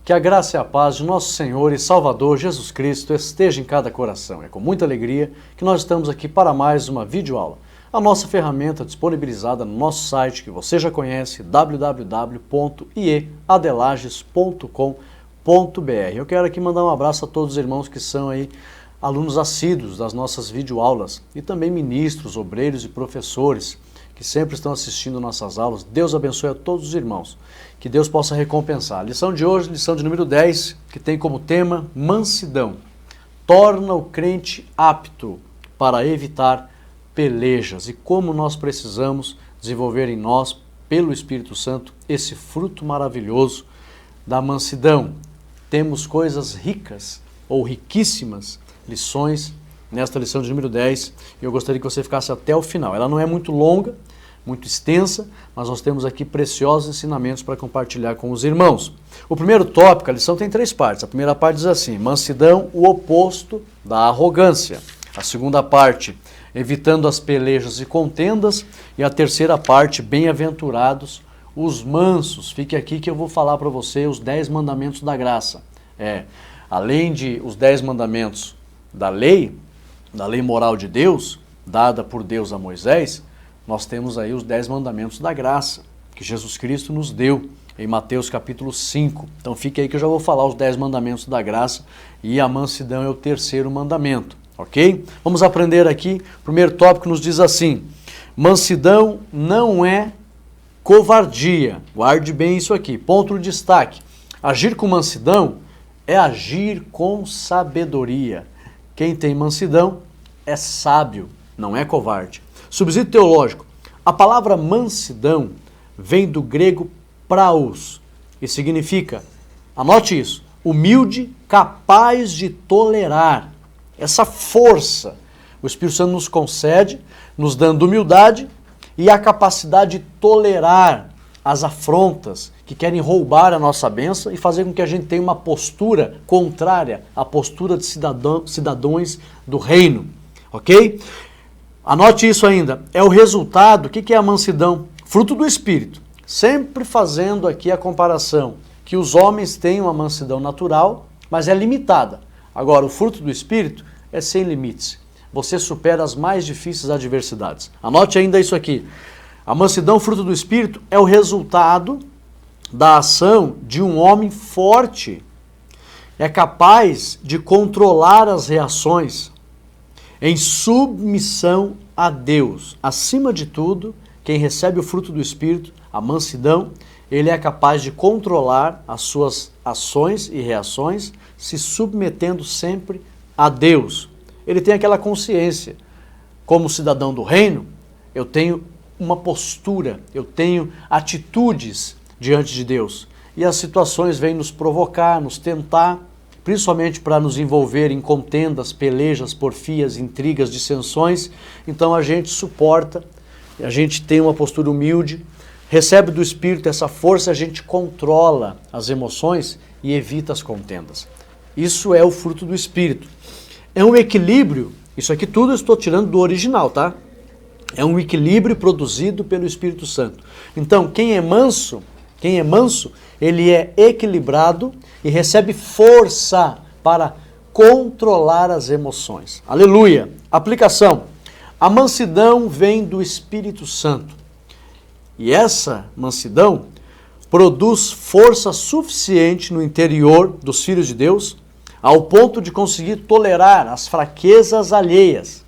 Que a graça e a paz de nosso Senhor e Salvador Jesus Cristo esteja em cada coração. É com muita alegria que nós estamos aqui para mais uma videoaula. A nossa ferramenta disponibilizada no nosso site, que você já conhece, www.ieadelages.com.br. Eu quero aqui mandar um abraço a todos os irmãos que são aí alunos assíduos das nossas videoaulas e também ministros, obreiros e professores que sempre estão assistindo nossas aulas. Deus abençoe a todos os irmãos. Que Deus possa recompensar. A lição de hoje, lição de número 10, que tem como tema mansidão. Torna o crente apto para evitar pelejas. E como nós precisamos desenvolver em nós, pelo Espírito Santo, esse fruto maravilhoso da mansidão. Temos coisas ricas ou riquíssimas lições nesta lição de número 10, e eu gostaria que você ficasse até o final. Ela não é muito longa, muito extensa, mas nós temos aqui preciosos ensinamentos para compartilhar com os irmãos. O primeiro tópico, a lição tem 3 partes. A primeira parte diz assim: mansidão, o oposto da arrogância. A segunda parte, evitando as pelejas e contendas. E a terceira parte, bem-aventurados os mansos. Fique aqui que eu vou falar para você os 10 mandamentos da graça. Além de os 10 mandamentos da lei moral de Deus, dada por Deus a Moisés, nós temos aí os 10 mandamentos da graça, que Jesus Cristo nos deu em Mateus capítulo 5. Então fique aí que eu já vou falar os 10 mandamentos da graça e a mansidão é o terceiro mandamento, ok? Vamos aprender aqui, o primeiro tópico nos diz assim: mansidão não é covardia. Guarde bem isso aqui, ponto de destaque. Agir com mansidão é agir com sabedoria. Quem tem mansidão é sábio, não é covarde. Subsídio teológico. A palavra mansidão vem do grego praus e significa, anote isso, humilde, capaz de tolerar. Essa força o Espírito Santo nos concede, nos dando humildade e a capacidade de tolerar as afrontas que querem roubar a nossa bênção e fazer com que a gente tenha uma postura contrária à postura de cidadãos do reino, ok? Anote isso ainda, é o resultado. O que é a mansidão? Fruto do Espírito. Sempre fazendo aqui a comparação, que os homens têm uma mansidão natural, mas é limitada. Agora, o fruto do Espírito é sem limites. Você supera as mais difíceis adversidades. Anote ainda isso aqui. A mansidão, fruto do Espírito, é o resultado da ação de um homem forte. É capaz de controlar as reações em submissão a Deus. Acima de tudo, quem recebe o fruto do Espírito, a mansidão, ele é capaz de controlar as suas ações e reações, se submetendo sempre a Deus. Ele tem aquela consciência. Como cidadão do reino, eu tenho uma postura, eu tenho atitudes diante de Deus. E as situações vêm nos provocar, nos tentar, principalmente para nos envolver em contendas, pelejas, porfias, intrigas, dissensões. Então a gente suporta, a gente tem uma postura humilde, recebe do Espírito essa força, a gente controla as emoções e evita as contendas. Isso é o fruto do Espírito. É um equilíbrio, isso aqui tudo eu estou tirando do original, tá? É um equilíbrio produzido pelo Espírito Santo. Então, quem é manso, ele é equilibrado e recebe força para controlar as emoções. Aleluia! Aplicação. A mansidão vem do Espírito Santo. E essa mansidão produz força suficiente no interior dos filhos de Deus, ao ponto de conseguir tolerar as fraquezas alheias.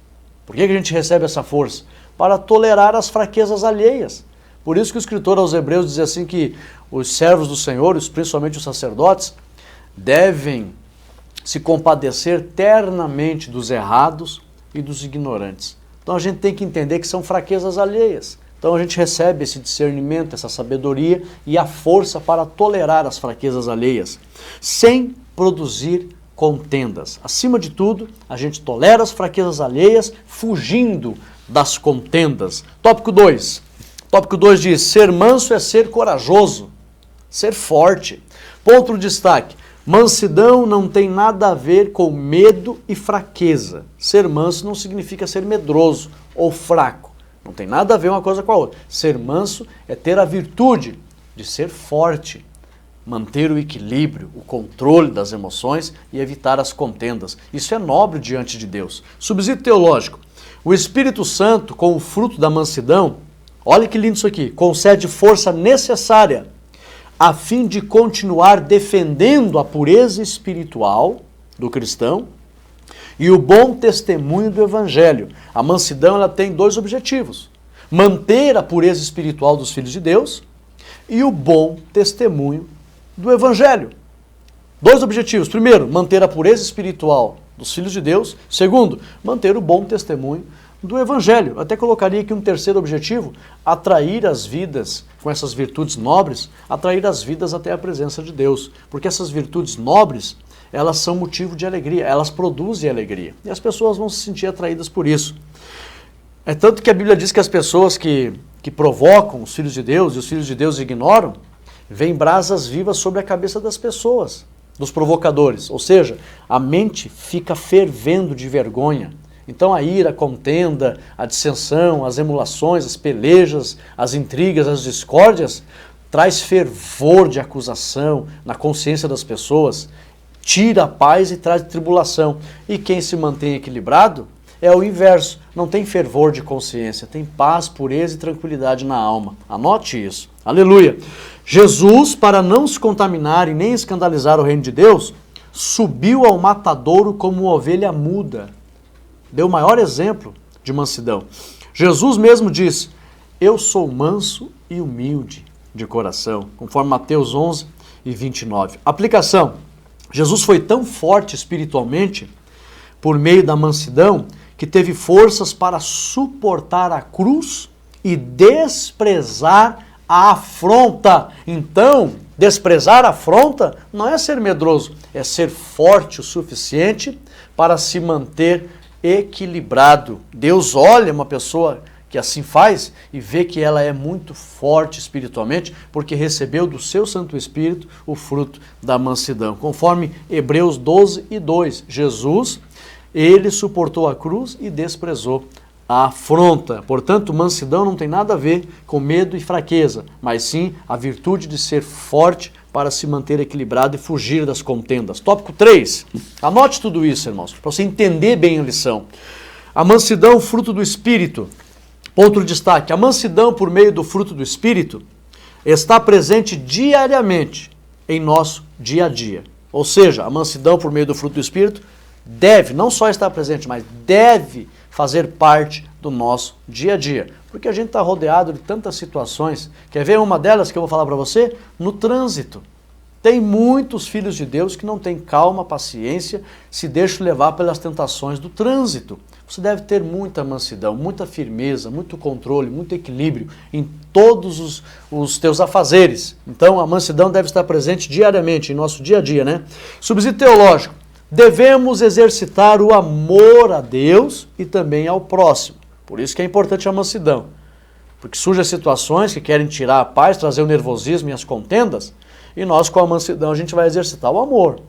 Por que a gente recebe essa força? Para tolerar as fraquezas alheias. Por isso que o escritor aos Hebreus diz assim que os servos do Senhor, principalmente os sacerdotes, devem se compadecer ternamente dos errados e dos ignorantes. Então a gente tem que entender que são fraquezas alheias. Então a gente recebe esse discernimento, essa sabedoria e a força para tolerar as fraquezas alheias, sem produzir contendas. Acima de tudo, a gente tolera as fraquezas alheias, fugindo das contendas. Tópico 2. Tópico 2 diz: ser manso é ser corajoso, ser forte. Ponto de destaque: mansidão não tem nada a ver com medo e fraqueza. Ser manso não significa ser medroso ou fraco. Não tem nada a ver uma coisa com a outra. Ser manso é ter a virtude de ser forte, manter o equilíbrio, o controle das emoções e evitar as contendas. Isso é nobre diante de Deus. Subsídio teológico. O Espírito Santo, com o fruto da mansidão, olha que lindo isso aqui, concede força necessária a fim de continuar defendendo a pureza espiritual do cristão e o bom testemunho do Evangelho. A mansidão ela tem dois objetivos: manter a pureza espiritual dos filhos de Deus e o bom testemunho do Evangelho. Dois objetivos: primeiro, manter a pureza espiritual dos filhos de Deus; segundo, manter o bom testemunho do Evangelho. Eu até colocaria aqui um terceiro objetivo: atrair as vidas com essas virtudes nobres, atrair as vidas até a presença de Deus, porque essas virtudes nobres, elas são motivo de alegria, elas produzem alegria, e as pessoas vão se sentir atraídas por isso. É tanto que a Bíblia diz que as pessoas que provocam os filhos de Deus e os filhos de Deus ignoram, vêm brasas vivas sobre a cabeça das pessoas, dos provocadores, ou seja, a mente fica fervendo de vergonha. Então a ira, a contenda, a dissensão, as emulações, as pelejas, as intrigas, as discórdias, traz fervor de acusação na consciência das pessoas, tira a paz e traz tribulação. E quem se mantém equilibrado é o inverso, não tem fervor de consciência, tem paz, pureza e tranquilidade na alma. Anote isso. Aleluia. Jesus, para não se contaminar e nem escandalizar o reino de Deus, subiu ao matadouro como uma ovelha muda. Deu o maior exemplo de mansidão. Jesus mesmo disse: eu sou manso e humilde de coração, conforme Mateus 11:29. Aplicação: Jesus foi tão forte espiritualmente, por meio da mansidão, que teve forças para suportar a cruz e desprezar a afronta. Então, desprezar a afronta não é ser medroso, é ser forte o suficiente para se manter equilibrado. Deus olha uma pessoa que assim faz e vê que ela é muito forte espiritualmente, porque recebeu do seu Santo Espírito o fruto da mansidão. Conforme Hebreus 12:2, Jesus, ele suportou a cruz e desprezou a afronta. Portanto, mansidão não tem nada a ver com medo e fraqueza, mas sim a virtude de ser forte para se manter equilibrado e fugir das contendas. Tópico 3. Anote tudo isso, irmãos, para você entender bem a lição. A mansidão, fruto do Espírito. Ponto de destaque: a mansidão por meio do fruto do Espírito está presente diariamente em nosso dia a dia. Ou seja, a mansidão por meio do fruto do Espírito deve, não só estar presente, mas deve fazer parte do nosso dia a dia. Porque a gente está rodeado de tantas situações. Quer ver uma delas que eu vou falar para você? No trânsito. Tem muitos filhos de Deus que não têm calma, paciência, se deixam levar pelas tentações do trânsito. Você deve ter muita mansidão, muita firmeza, muito controle, muito equilíbrio em todos os teus afazeres. Então a mansidão deve estar presente diariamente em nosso dia a dia, né? Subsídio teológico: devemos exercitar o amor a Deus e também ao próximo. Por isso que é importante a mansidão. Porque surgem situações que querem tirar a paz, trazer o nervosismo e as contendas, e nós com a mansidão a gente vai exercitar o amor,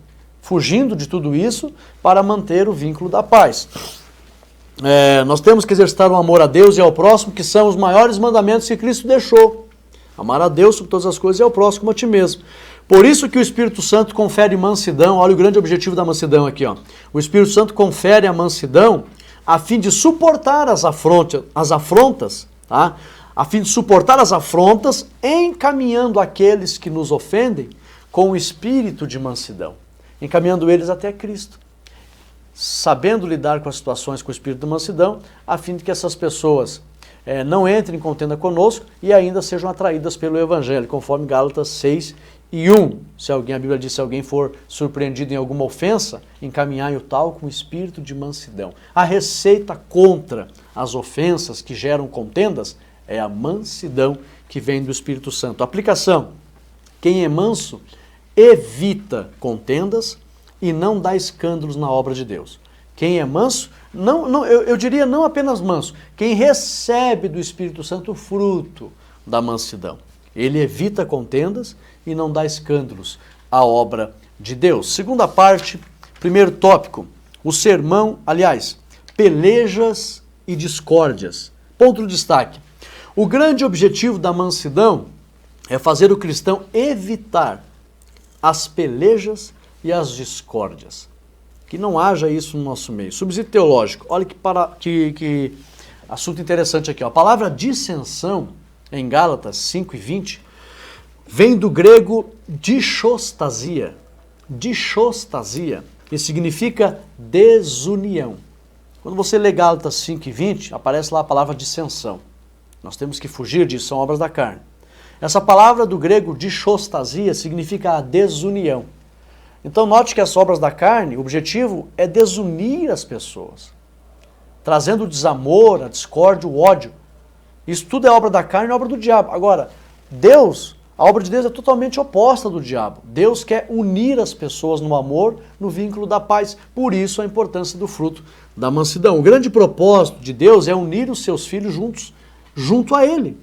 fugindo de tudo isso para manter o vínculo da paz. Nós temos que exercitar o amor a Deus e ao próximo, que são os maiores mandamentos que Cristo deixou. Amar a Deus sobre todas as coisas e ao próximo como a ti mesmo. Por isso que o Espírito Santo confere mansidão. Olha o grande objetivo da mansidão aqui, ó. O Espírito Santo confere a mansidão a fim de suportar as afrontas, tá? A fim de suportar as afrontas, encaminhando aqueles que nos ofendem com o espírito de mansidão, encaminhando eles até Cristo, sabendo lidar com as situações com o espírito de mansidão, a fim de que essas pessoas não entrem em contenda conosco e ainda sejam atraídas pelo Evangelho, conforme Gálatas 6:1. A Bíblia diz: se alguém for surpreendido em alguma ofensa, encaminhai o tal com espírito de mansidão. A receita contra as ofensas que geram contendas é a mansidão que vem do Espírito Santo. Aplicação: quem é manso evita contendas e não dá escândalos na obra de Deus. Quem é manso, eu diria não apenas manso, quem recebe do Espírito Santo o fruto da mansidão. Ele evita contendas e não dá escândalos à obra de Deus. Segunda parte, primeiro tópico, o sermão, pelejas e discórdias. Ponto de destaque: o grande objetivo da mansidão é fazer o cristão evitar as pelejas e as discórdias. Que não haja isso no nosso meio. Subsídio teológico. Olha que assunto interessante aqui. Ó. A palavra dissensão, em Gálatas 5:20, vem do grego dichostasia. Dichostasia, que significa desunião. Quando você lê Gálatas 5:20, aparece lá a palavra dissensão. Nós temos que fugir disso, são obras da carne. Essa palavra do grego dichostasia significa a desunião. Então note que as obras da carne, o objetivo é desunir as pessoas, trazendo o desamor, a discórdia, o ódio. Isso tudo é obra da carne e obra do diabo. Agora, Deus, a obra de Deus é totalmente oposta do diabo. Deus quer unir as pessoas no amor, no vínculo da paz. Por isso a importância do fruto da mansidão. O grande propósito de Deus é unir os seus filhos junto a Ele.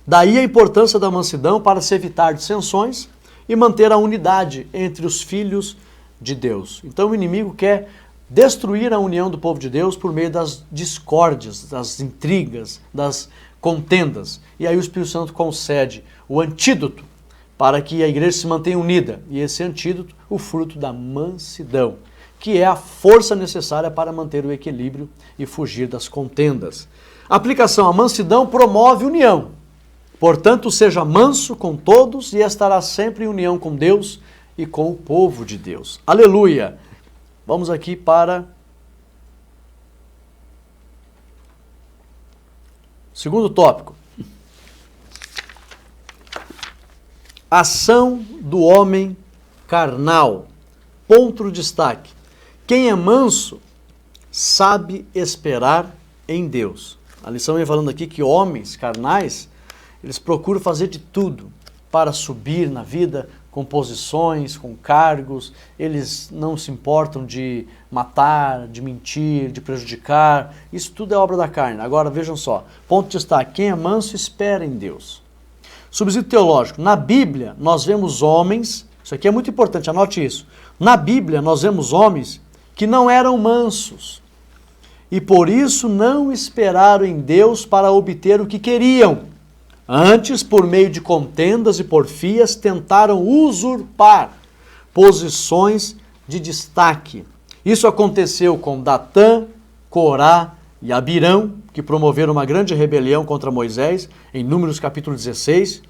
Daí a importância da mansidão para se evitar dissensões e manter a unidade entre os filhos de Deus. Então o inimigo quer destruir a união do povo de Deus por meio das discórdias, das intrigas, das contendas. E aí o Espírito Santo concede o antídoto para que a igreja se mantenha unida. E esse antídoto, o fruto da mansidão, que é a força necessária para manter o equilíbrio e fugir das contendas. A aplicação: a mansidão promove união. Portanto, seja manso com todos e estará sempre em união com Deus e com o povo de Deus. Aleluia! Vamos aqui para o segundo tópico. Ação do homem carnal. Ponto de destaque. Quem é manso sabe esperar em Deus. A lição vem falando aqui que homens carnais, eles procuram fazer de tudo para subir na vida, com posições, com cargos. Eles não se importam de matar, de mentir, de prejudicar. Isso tudo é obra da carne. Agora vejam só, ponto de destaque: quem é manso espera em Deus. Subsídio teológico: na Bíblia nós vemos homens, isso aqui é muito importante, anote isso. Na Bíblia nós vemos homens que não eram mansos e por isso não esperaram em Deus para obter o que queriam. Antes, por meio de contendas e porfias, tentaram usurpar posições de destaque. Isso aconteceu com Datã, Corá e Abirão, que promoveram uma grande rebelião contra Moisés, em Números capítulo 16.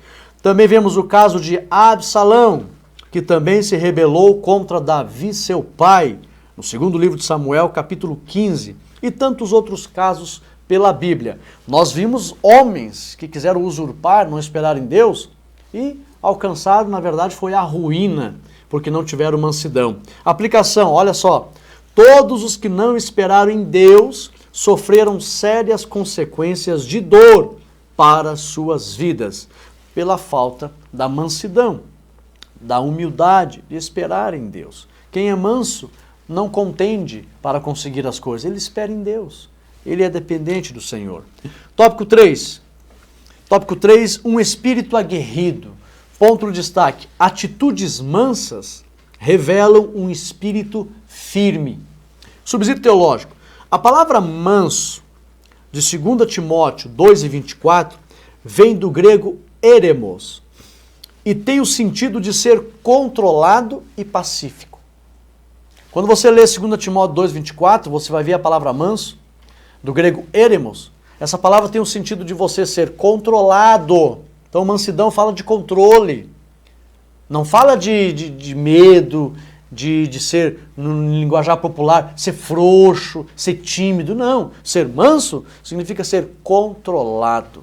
Também vemos o caso de Absalão, que também se rebelou contra Davi, seu pai, no segundo livro de Samuel, capítulo 15, e tantos outros casos pela Bíblia. Nós vimos homens que quiseram usurpar, não esperar em Deus, e alcançaram, na verdade, foi a ruína, porque não tiveram mansidão. Aplicação: olha só, todos os que não esperaram em Deus sofreram sérias consequências de dor para suas vidas, pela falta da mansidão, da humildade, de esperar em Deus. Quem é manso não contende para conseguir as coisas, ele espera em Deus. Ele é dependente do Senhor. Tópico 3. Tópico 3, um espírito aguerrido. Ponto de destaque: atitudes mansas revelam um espírito firme. Subsídio teológico: a palavra manso, de 2 Timóteo 2:24, vem do grego eremos e tem o sentido de ser controlado e pacífico. Quando você lê 2 Timóteo 2:24, você vai ver a palavra manso, do grego eremos. Essa palavra tem o sentido de você ser controlado. Então mansidão fala de controle. Não fala de medo, de ser, no linguajar popular, ser frouxo, ser tímido. Não. Ser manso significa ser controlado,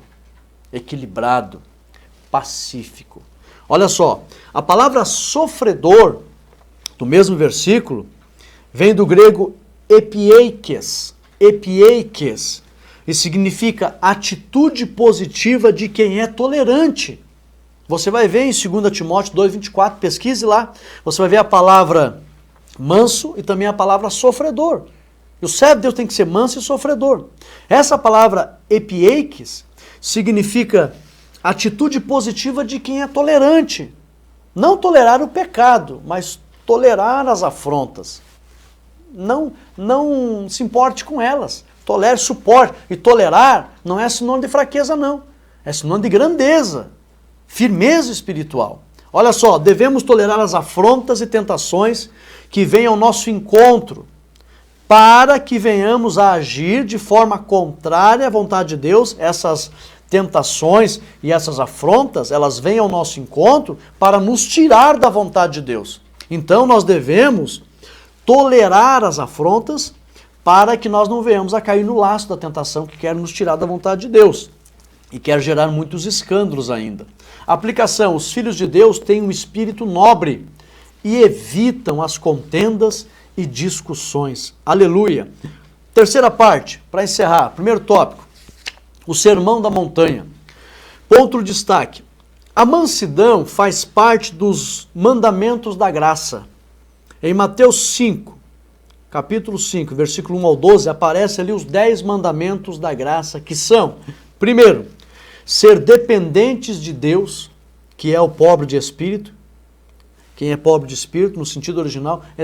equilibrado, pacífico. Olha só, a palavra sofredor, do mesmo versículo, vem do grego epiekes, e significa atitude positiva de quem é tolerante. Você vai ver em 2 Timóteo 2:24, pesquise lá, você vai ver a palavra manso e também a palavra sofredor. E o servo de Deus tem que ser manso e sofredor. Essa palavra epiekes significa atitude positiva de quem é tolerante. Não tolerar o pecado, mas tolerar as afrontas. Não se importe com elas. Tolere, suporte. E tolerar não é sinônimo de fraqueza, não. É sinônimo de grandeza, firmeza espiritual. Olha só, devemos tolerar as afrontas e tentações que vêm ao nosso encontro, para que venhamos a agir de forma contrária à vontade de Deus. Essas tentações e essas afrontas, elas vêm ao nosso encontro para nos tirar da vontade de Deus. Então nós devemos tolerar as afrontas para que nós não venhamos a cair no laço da tentação que quer nos tirar da vontade de Deus e quer gerar muitos escândalos ainda. Aplicação: os filhos de Deus têm um espírito nobre e evitam as contendas e discussões. Aleluia! Terceira parte, para encerrar. Primeiro tópico, o sermão da montanha. Ponto de destaque: a mansidão faz parte dos mandamentos da graça. Em Mateus 5, capítulo 5, versículo 1 ao 12, aparece ali os 10 mandamentos da graça, que são: primeiro, ser dependentes de Deus, que é o pobre de espírito. Quem é pobre de espírito, no sentido original, é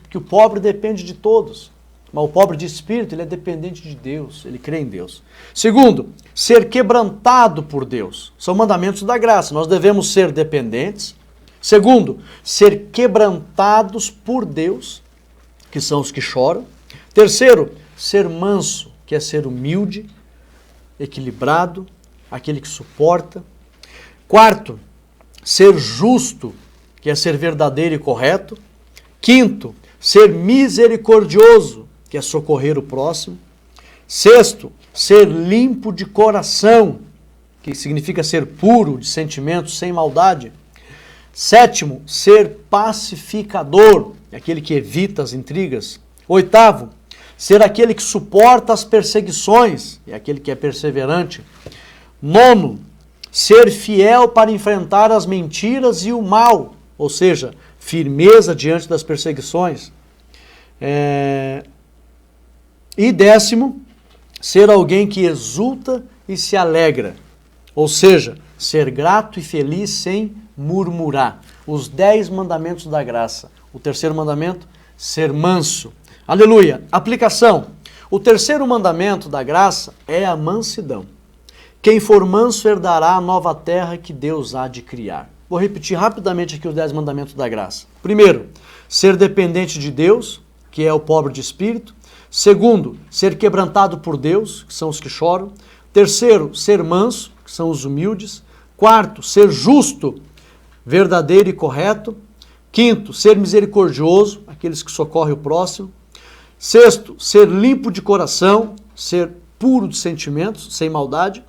que o pobre depende de todos. Mas o pobre de espírito, ele é dependente de Deus, ele crê em Deus. Segundo, ser quebrantado por Deus. São mandamentos da graça, nós devemos ser dependentes. Segundo, ser quebrantados por Deus, que são os que choram. Terceiro, ser manso, que é ser humilde, equilibrado, aquele que suporta. Quarto, ser justo, que é ser verdadeiro e correto. Quinto, ser misericordioso, que é socorrer o próximo. Sexto, ser limpo de coração, que significa ser puro de sentimentos, sem maldade. Sétimo, ser pacificador, aquele que evita as intrigas. Oitavo, ser aquele que suporta as perseguições, é aquele que é perseverante. Nono, ser fiel para enfrentar as mentiras e o mal, ou seja, firmeza diante das perseguições. E décimo, ser alguém que exulta e se alegra, ou seja, ser grato e feliz sem murmurar. Os 10 mandamentos da graça. O terceiro mandamento, ser manso. Aleluia! Aplicação: o terceiro mandamento da graça é a mansidão. Quem for manso herdará a nova terra que Deus há de criar. Vou repetir rapidamente aqui os 10 mandamentos da graça. Primeiro, ser dependente de Deus, que é o pobre de espírito. Segundo, ser quebrantado por Deus, que são os que choram. Terceiro, ser manso, que são os humildes. Quarto, ser justo, verdadeiro e correto. Quinto, ser misericordioso, aqueles que socorrem o próximo. Sexto, ser limpo de coração, ser puro de sentimentos, sem maldade.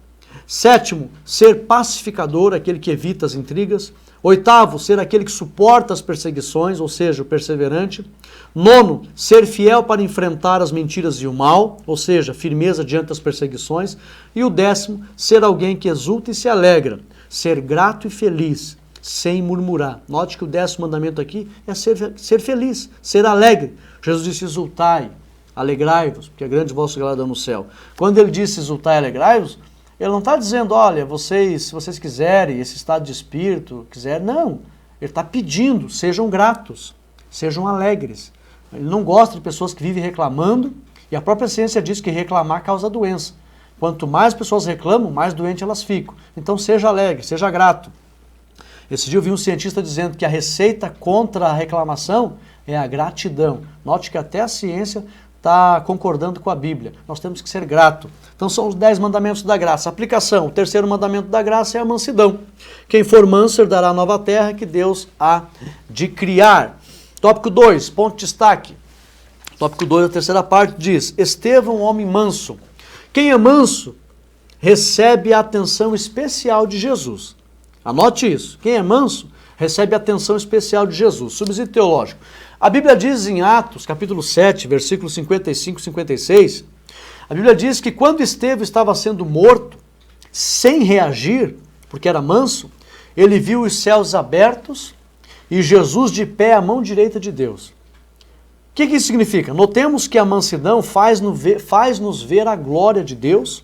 Sétimo, ser pacificador, aquele que evita as intrigas. Oitavo, ser aquele que suporta as perseguições, ou seja, o perseverante. Nono, ser fiel para enfrentar as mentiras e o mal, ou seja, firmeza diante das perseguições. E o décimo, ser alguém que exulta e se alegra, ser grato e feliz, sem murmurar. Note que o 10º mandamento aqui é ser feliz, ser alegre. Jesus disse: exultai, alegrai-vos, porque é grande vosso galardão no céu. Quando ele disse exultai e alegrai-vos, ele não está dizendo: olha, se vocês quiserem, esse estado de espírito, quiserem. Não, ele está pedindo: sejam gratos, sejam alegres. Ele não gosta de pessoas que vivem reclamando, e a própria ciência diz que reclamar causa doença. Quanto mais pessoas reclamam, mais doentes elas ficam. Então seja alegre, seja grato. Esse dia eu vi um cientista dizendo que a receita contra a reclamação é a gratidão. Note que até a ciência está concordando com a Bíblia. Nós temos que ser grato. Então são os 10 mandamentos da graça. Aplicação: o terceiro mandamento da graça é a mansidão. Quem for manso herdará a nova terra que Deus há de criar. Tópico 2, ponto de destaque. Tópico 2, a terceira parte, diz: Estevão, homem manso. Quem é manso recebe a atenção especial de Jesus. Anote isso. Quem é manso recebe a atenção especial de Jesus. Subsídio teológico. A Bíblia diz em Atos, capítulo 7, versículos 55 e 56, a Bíblia diz que quando Estevão estava sendo morto, sem reagir, porque era manso, ele viu os céus abertos e Jesus de pé à mão direita de Deus. O que isso significa? Notemos que a mansidão faz-nos ver a glória de Deus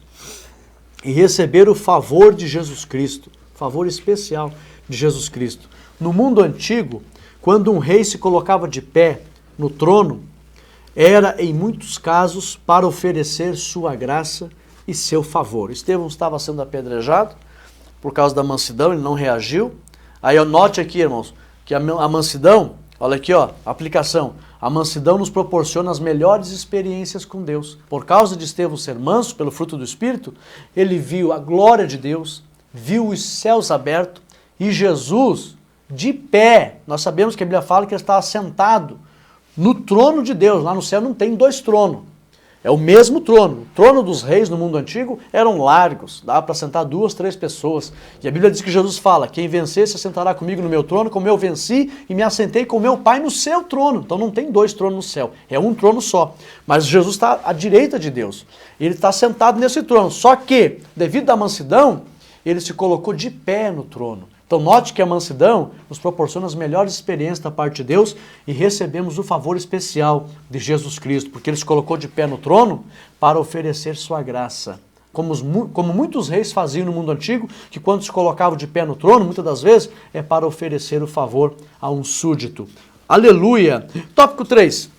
e receber o favor de Jesus Cristo, favor especial de Jesus Cristo. No mundo antigo, quando um rei se colocava de pé no trono, era em muitos casos para oferecer sua graça e seu favor. Estevão estava sendo apedrejado por causa da mansidão, ele não reagiu. Aí note aqui, irmãos, que a mansidão, olha aqui, ó, aplicação. A mansidão nos proporciona as melhores experiências com Deus. Por causa de Estevão ser manso, pelo fruto do Espírito, ele viu a glória de Deus, viu os céus abertos e Jesus de pé. Nós sabemos que a Bíblia fala que ele estava sentado no trono de Deus. Lá no céu não tem dois tronos. É o mesmo trono. O trono dos reis no mundo antigo eram largos, dava para sentar 2, 3 pessoas. E a Bíblia diz que Jesus fala, quem vencer se assentará comigo no meu trono, como eu venci e me assentei com meu Pai no seu trono. Então não tem 2 tronos no céu, é um trono só. Mas Jesus está à direita de Deus. Ele está sentado nesse trono. Só que, devido à mansidão, ele se colocou de pé no trono. Então note que a mansidão nos proporciona as melhores experiências da parte de Deus e recebemos o favor especial de Jesus Cristo, porque ele se colocou de pé no trono para oferecer sua graça. Como muitos reis faziam no mundo antigo, que quando se colocavam de pé no trono, muitas das vezes, é para oferecer o favor a um súdito. Aleluia! Tópico 3.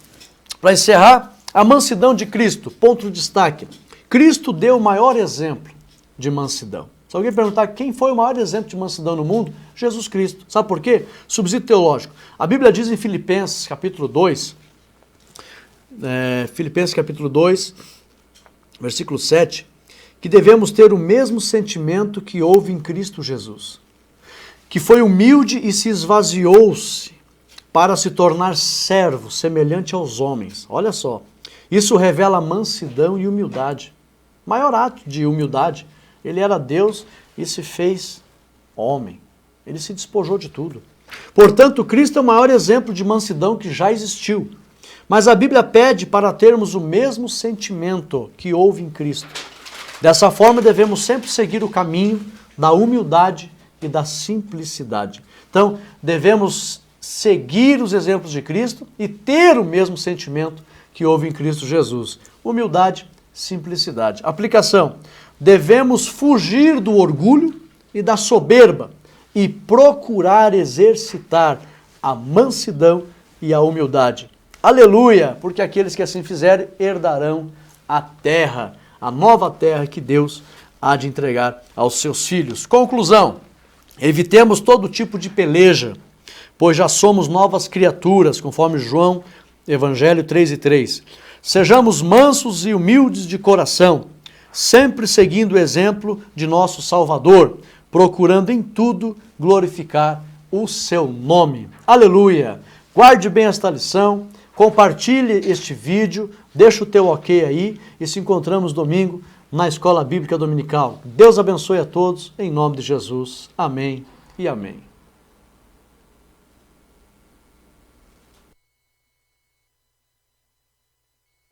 Para encerrar, a mansidão de Cristo. Ponto de destaque. Cristo deu o maior exemplo de mansidão. Se alguém perguntar quem foi o maior exemplo de mansidão no mundo, Jesus Cristo. Sabe por quê? Subsídio teológico. A Bíblia diz em Filipenses capítulo 2, versículo 7, que devemos ter o mesmo sentimento que houve em Cristo Jesus, que foi humilde e se esvaziou-se para se tornar servo, semelhante aos homens. Olha só, isso revela mansidão e humildade. Maior ato de humildade. Ele era Deus e se fez homem. Ele se despojou de tudo. Portanto, Cristo é o maior exemplo de mansidão que já existiu. Mas a Bíblia pede para termos o mesmo sentimento que houve em Cristo. Dessa forma, devemos sempre seguir o caminho da humildade e da simplicidade. Então, devemos seguir os exemplos de Cristo e ter o mesmo sentimento que houve em Cristo Jesus. Humildade, simplicidade. Aplicação. Devemos fugir do orgulho e da soberba e procurar exercitar a mansidão e a humildade. Aleluia! Porque aqueles que assim fizerem herdarão a terra, a nova terra que Deus há de entregar aos seus filhos. Conclusão: evitemos todo tipo de peleja, pois já somos novas criaturas, conforme João, Evangelho 3:3. Sejamos mansos e humildes de coração, sempre seguindo o exemplo de nosso Salvador, procurando em tudo glorificar o seu nome. Aleluia! Guarde bem esta lição, compartilhe este vídeo, deixa o teu ok aí e se encontramos domingo na Escola Bíblica Dominical. Deus abençoe a todos, em nome de Jesus. Amém e amém.